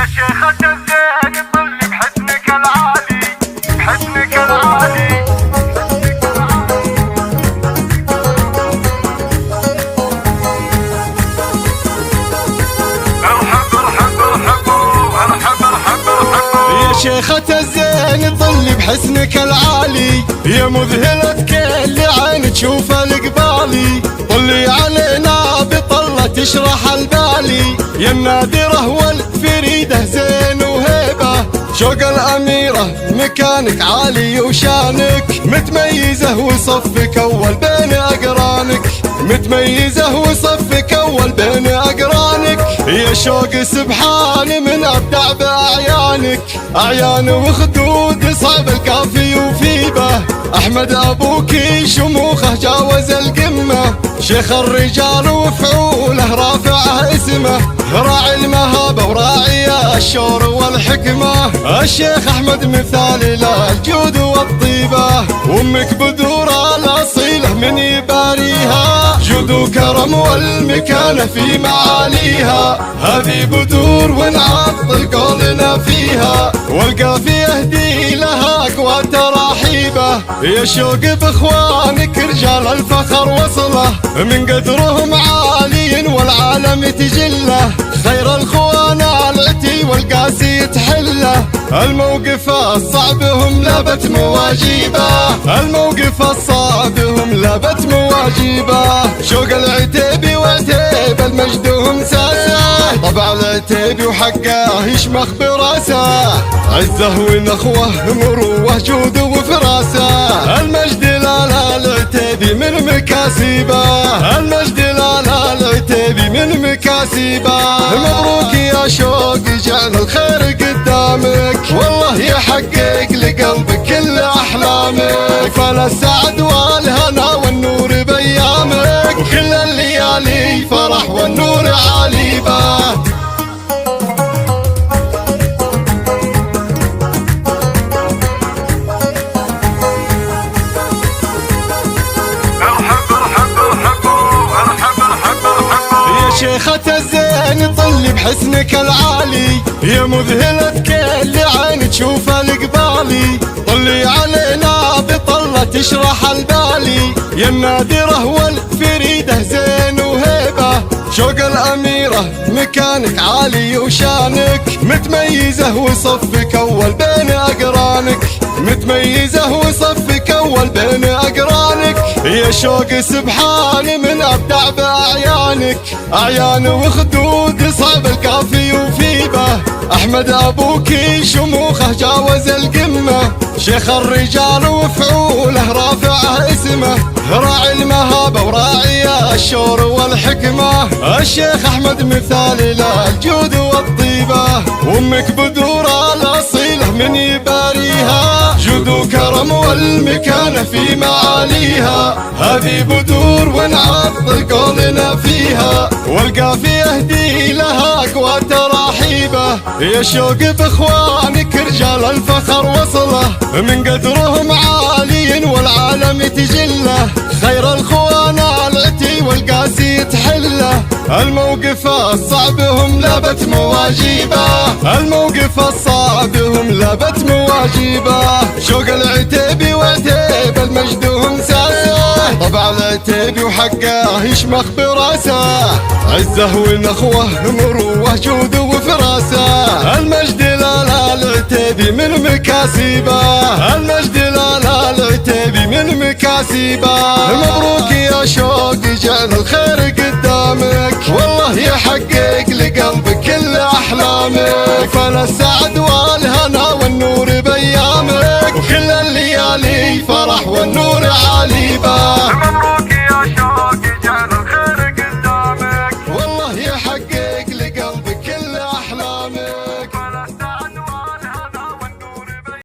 يا شيخة الزين طلي بحسنك العالي، بحسنك العالي. يا شيخة الزين طلي بحسنك العالي، يا مذهلة كل عين تشوفه القبالي. طلي علينا بطلة تشرح البالي، يا النادرة والفريدة زين وهيبة. شوق الأميرة مكانك عالي وشانك، متميزة وصفك أول بين أقرانك، متميزة وصفك أول بين أقرانك. يا شوق سبحان من أبدع بأعيانك، أعيان وخدود صعب الكافي وفيبه. أحمد أبوك شموخه جاوز القمة، شيخ الرجال وفعوله رافعه اسمه. راعي المهابة وراعي الشور والحكمة، الشيخ أحمد مثال للجود والطيبة. وأمك بدورة الأصيلة من يباريها، جود وكرم والمكانة في معاليها. هذه بدور ونعطل قولنا فيها، والقافي يهدي لها قوى تراحيبه. يا شوق باخوانك رجال الفخر وصله، من قدرهم عالي والعالم تجله. خير الخوان العتي والقاسي تحله، الموقف الصعب هم لابت مواجيبه، الموقف الصعب هم لابت مواجيبه. شوق العتيبي وعتيب المجد هم ساسه، طبع العتيبي وحقه يشمخ براسه. عزه ونخوه مروه جود وفراسه، المجد لا العتيبي من مكاسبه، المجد لا العتيبي من مكاسبه. مبروك يا شوق جعل الخير قدامك، والله يحقق لقلبك كل احلامك. فلا السعد والهنا والنور بايامك، وكل الليالي فرح والنور عاليبه. شيخة الزين طلي بحسنك العالي، يا مذهلة كل عين تشوفه القبالي. طلي علينا بطلة تشرح البالي، يا النادرة والفريدة زين وهيبة. شوق الأميرة مكانك عالي وشانك، متميزة وصفك أول بين أقرانك، متميزة وصفك أول بين أقرانك. يا شوق سبحان من أبدع بأعيانك، أعيان وخدود صعب الكافي وفيبه. أحمد أبوك شموخه جاوز القمة، شيخ الرجال وفعوله رافعه اسمه. راعي المهابة وراعي الشور والحكمة، الشيخ أحمد مثال للجود والطيبة. وأمك بدورة الأصيلة من يباريها، جود وكرم والمكانة في معاليها. هذه بدور ونعطل قولنا فيها، والقافي يهدي لها قوى تراحيبه. يا شوق باخوانك رجال الفخر وصله، من قدرهم عالي والعالم تجله. خير الخوان العتي والقاسي تحله، الموقف الصعب هم لابت مواجيبه، الموقف الصعب هم لابت مواجيبه. شوق العتيبي وعتيب المجد هم ساسه، طبع العتيبي وحقه يشمخ براسه. عزه ونخوه مروه جود وفراسه، المجد لا العتيبي من مكاسبه، المجد لا العتيبي من مكاسبه. مبروك يا شوق جعل الخير قدامك، والله يحقق لقلبك كل احلامك. فلا السعد والهنا والنور بايامك، وكل الليالي فرح والنور عاليبه.